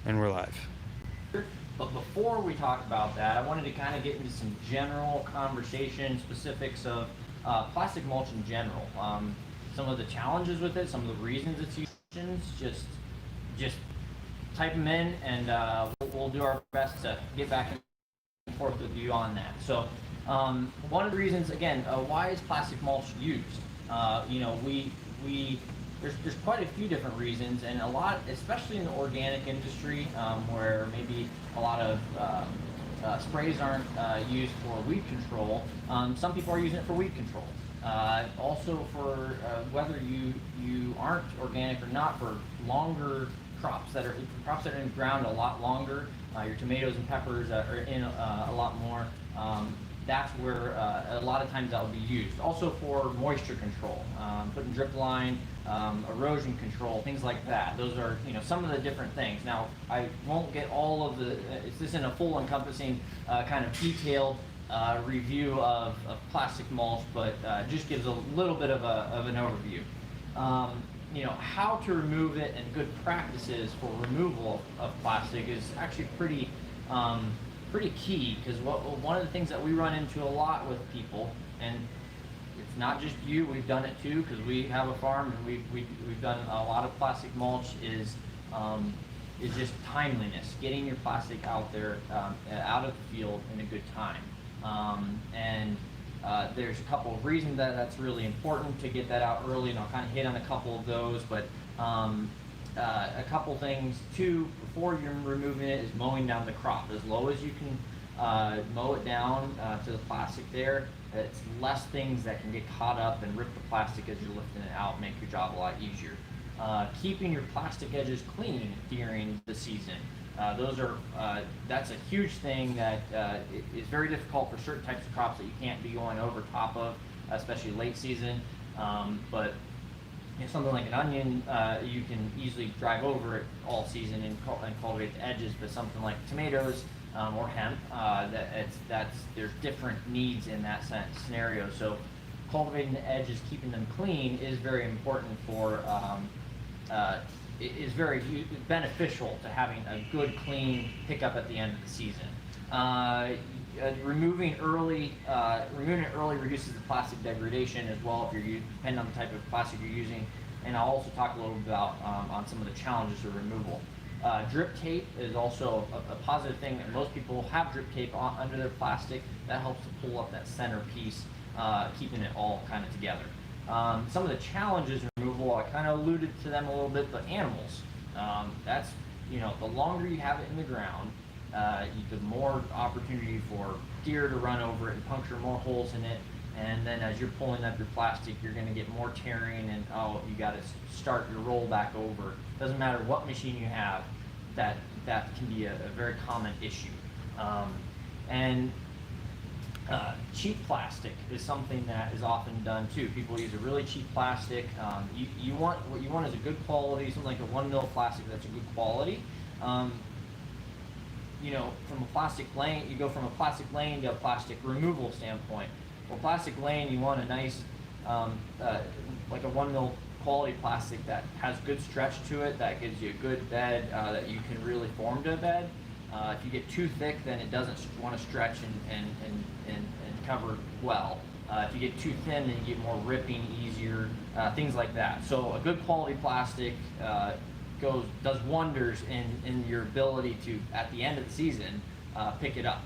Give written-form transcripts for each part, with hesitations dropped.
And we're live. But before we talk about that, I wanted to kind of get into some general conversation specifics of plastic mulch in general. Some of the challenges with it, some of the reasons it's used. Just type them in, and we'll do our best to get back and forth with you on that. So, one of the reasons, again, why is plastic mulch used? We there's quite a few different reasons, and a lot, especially in the organic industry, where maybe a lot of sprays aren't used for weed control. Some people are using it for weed control. Also for whether you aren't organic or not, for longer crops that are in the ground a lot longer. Your tomatoes and peppers are in a lot more. That's where a lot of times that will be used. Also for moisture control, putting drip line, erosion control, things like that. Those are some of the different things. Now I won't get all of the. This isn't a full encompassing kind of detailed review of plastic mulch, but just gives a little bit of an overview. How to remove it and good practices for removal of plastic is actually pretty key, because one of the things that we run into a lot with people, and it's not just you, we've done it too, because we have a farm and we've done a lot of plastic mulch, is just timeliness, getting your plastic out there, out of the field in a good time. There's a couple of reasons that that's really important to get that out early, and I'll kind of hit on a couple of those. But a couple things too before you're removing it is mowing down the crop as low as you can. Mow it down to the plastic there. It's less things that can get caught up and rip the plastic as you're lifting it out, make your job a lot easier. Keeping your plastic edges clean during the season. That's a huge thing that is very difficult for certain types of crops that you can't be going over top of, especially late season. But something like an onion, you can easily drive over it all season and cultivate the edges. But something like tomatoes or hemp, there's different needs in that scenario. So cultivating the edges, keeping them clean, is very important for. Is very beneficial to having a good, clean pickup at the end of the season. Removing it early reduces the plastic degradation as well, if you're depending on the type of plastic you're using. And I'll also talk a little bit about on some of the challenges of removal. Drip tape is also a positive thing. Most people have drip tape under their plastic. That helps to pull up that center piece, keeping it all kind of together. Some of the challenges in removal, I kind of alluded to them a little bit, but animals. That's, the longer you have it in the ground, the more opportunity for deer to run over it and puncture more holes in it. And then as you're pulling up your plastic, you're going to get more tearing, and you got to start your roll back over. Doesn't matter what machine you have, that can be a very common issue. Cheap plastic is something that is often done too. People use a really cheap plastic. What you want is a good quality, something like a 1 mil plastic that's a good quality. From a plastic lane, you go from a plastic lane to a plastic removal standpoint. Well, plastic lane, you want a nice, like a 1 mil quality plastic that has good stretch to it, that gives you a good bed, that you can really form to a bed. If you get too thick, then it doesn't want to stretch and cover well. If you get too thin, then you get more ripping, easier, things like that. So a good quality plastic does wonders in your ability to, at the end of the season, pick it up.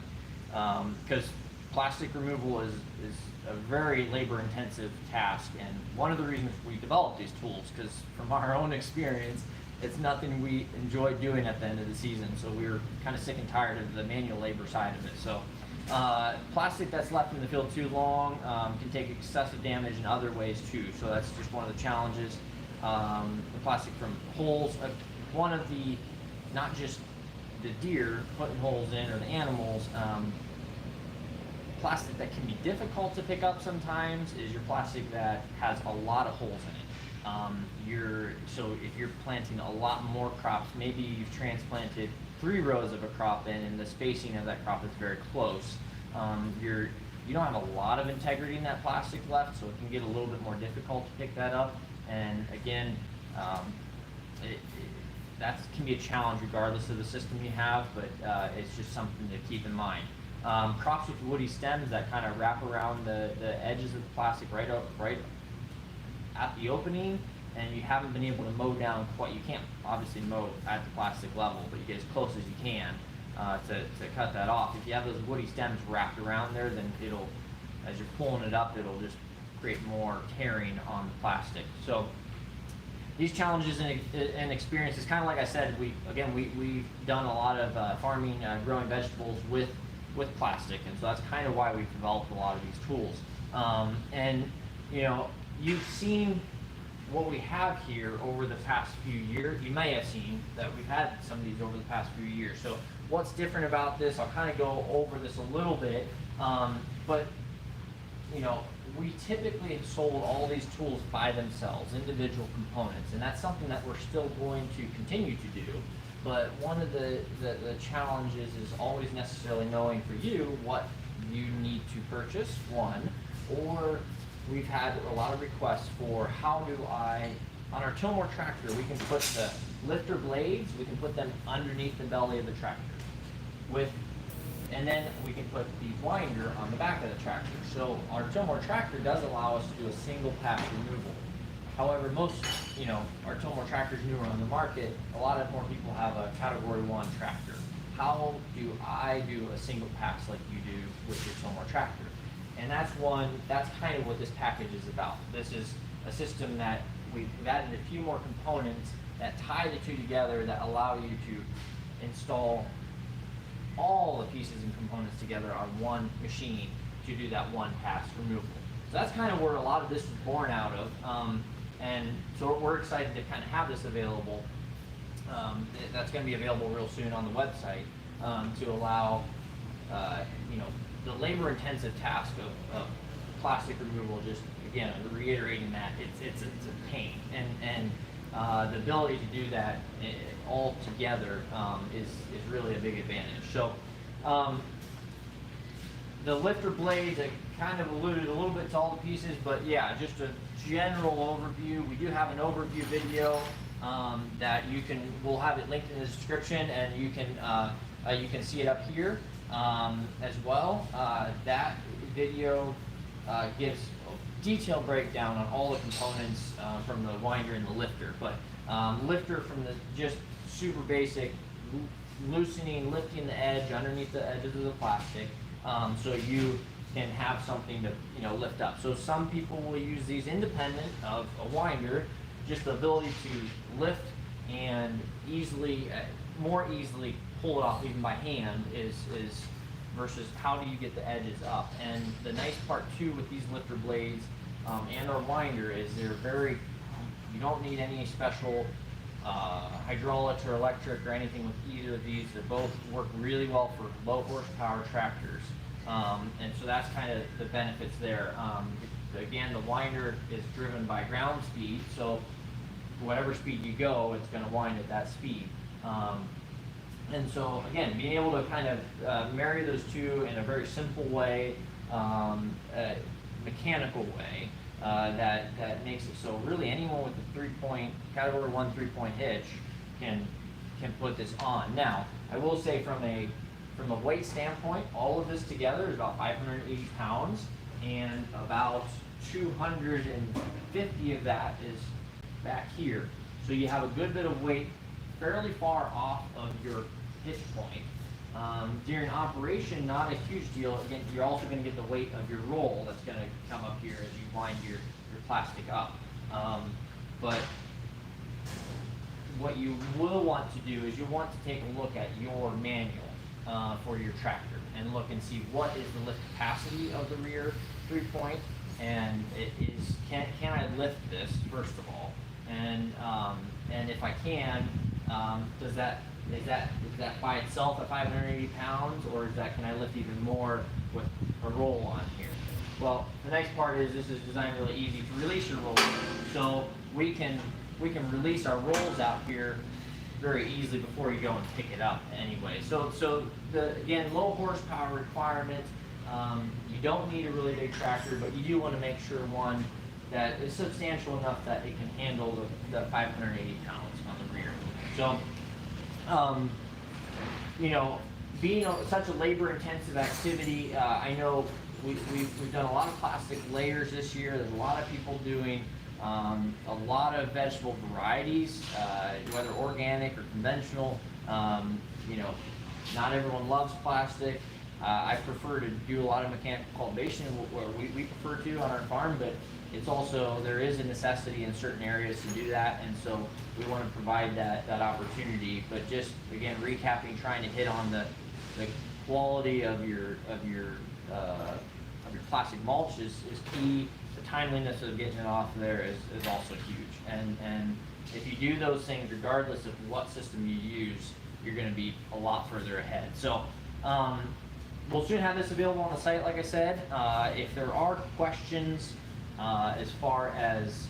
Because plastic removal is a very labor-intensive task, and one of the reasons we developed these tools, because from our own experience, it's nothing we enjoy doing at the end of the season. So we were kind of sick and tired of the manual labor side of it. So plastic that's left in the field too long can take excessive damage in other ways too. So that's just one of the challenges. The plastic from holes, one of the, not just the deer putting holes in or the animals, plastic that can be difficult to pick up sometimes is your plastic that has a lot of holes in it. So if you're planting a lot more crops, maybe you've transplanted 3 rows of a crop in, and the spacing of that crop is very close. You don't have a lot of integrity in that plastic left, so it can get a little bit more difficult to pick that up. And again, that can be a challenge regardless of the system you have, but it's just something to keep in mind. Crops with woody stems that kind of wrap around the edges of the plastic right at the opening, and you haven't been able to mow down quite. You can't obviously mow at the plastic level, but you get as close as you can to cut that off. If you have those woody stems wrapped around there, then it'll, as you're pulling it up, it'll just create more tearing on the plastic. So these challenges and experiences, kind of like I said, we've done a lot of farming, growing vegetables with plastic, and so that's kind of why we've developed a lot of these tools. And you know, you've seen what we have here over the past few years. You may have seen that we've had some of these over the past few years. So what's different about this? I'll kind of go over this a little bit, but you know, we typically have sold all these tools by themselves, individual components, and that's something that we're still going to continue to do. But one of the challenges is always necessarily knowing for you what you need to purchase, one, or we've had a lot of requests for how do I, on our Tilmor tractor, we can put the lifter blades, we can put them underneath the belly of the tractor, and then we can put the winder on the back of the tractor. So our Tilmor tractor does allow us to do a single pass removal. However, most, you know, our Tilmor tractors newer on the market, a lot of more people have a Category 1 tractor. How do I do a single pass like you do with your Tilmor tractor? And that's kind of what this package is about. This is a system that we've added a few more components that tie the two together that allow you to install all the pieces and components together on one machine to do that one pass removal. So that's kind of where a lot of this is born out of. And so we're excited to kind of have this available. That's going to be available real soon on the website to allow, you know, the labor-intensive task of plastic removal. Just again, reiterating that it's a pain, and the ability to do that all together is really a big advantage. So the lifter blades, I kind of alluded a little bit to all the pieces, but yeah, just a general overview. We do have an overview video that we'll have it linked in the description, and you can see it up here as well. That video gives a detailed breakdown on all the components from the winder and the lifter. But lifter from the just super basic loosening, lifting the edge underneath the edges of the plastic, so you can have something to, you know, lift up. So some people will use these independent of a winder, just the ability to lift and more easily pull it off even by hand is versus how do you get the edges up. And the nice part too with these lifter blades and our winder is you don't need any special hydraulics or electric or anything with either of these. They both work really well for low horsepower tractors. And so that's kind of the benefits there. Again, the winder is driven by ground speed, so whatever speed you go, it's going to wind at that speed. And so again, being able to kind of marry those two in a very simple way, mechanical way, that makes it so really anyone with a Category 1 3-point hitch can put this on. Now, I will say from a weight standpoint, all of this together is about 580 pounds, and about 250 of that is back here. So you have a good bit of weight fairly far off of your hitch point. During operation, not a huge deal. Again, you're also going to get the weight of your roll that's going to come up here as you wind your plastic up. But what you will want to do is you want to take a look at your manual for your tractor and look and see what is the lift capacity of the rear 3-point, and can I lift this first of all, and if I can, is that by itself at 580 pounds, or can I lift even more with a roll on here? Well, the nice part is this is designed really easy to release your roll, so we can release our rolls out here very easily before you go and pick it up anyway. So again, low horsepower requirement. You don't need a really big tractor, but you do want to make sure one that is substantial enough that it can handle the 580 pounds on the rear. So You know, being such a labor-intensive activity, I know we've done a lot of plastic layers this year. There's a lot of people doing a lot of vegetable varieties, whether organic or conventional. You know, not everyone loves plastic. I prefer to do a lot of mechanical cultivation, where we prefer to on our farm, but it's also, there is a necessity in certain areas to do that, and so we want to provide that opportunity. But just, again, recapping, trying to hit on the quality of your plastic mulch is key. The timeliness of getting it off there is also huge. And if you do those things, regardless of what system you use, you're going to be a lot further ahead. So we'll soon have this available on the site, like I said. If there are questions as far as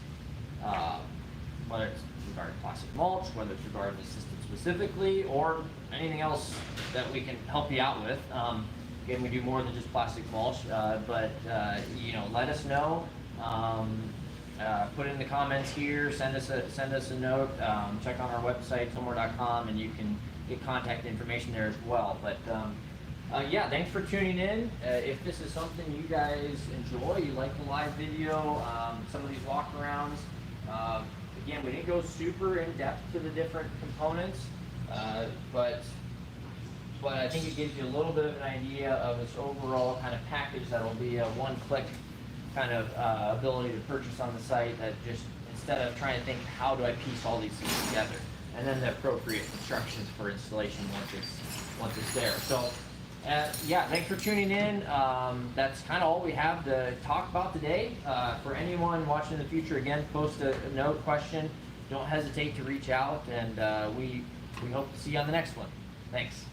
whether it's regarding plastic mulch, whether it's regarding the system specifically, or anything else that we can help you out with. Again, we do more than just plastic mulch, but you know, let us know. Put it in the comments here. Send us a note. Check on our website, tilmor.com, and you can get contact information there as well. But yeah, thanks for tuning in. If this is something you guys enjoy, you like the live video, some of these walkarounds. Again, we didn't go super in depth to the different components, but I think it gives you a little bit of an idea of its overall kind of package that'll be a one-click kind of ability to purchase on the site, that just, instead of trying to think, how do I piece all these things together, and then the appropriate instructions for installation once it's there. So yeah, thanks for tuning in. That's kind of all we have to talk about today. For anyone watching in the future, again, post a note, question. Don't hesitate to reach out, and we hope to see you on the next one. Thanks.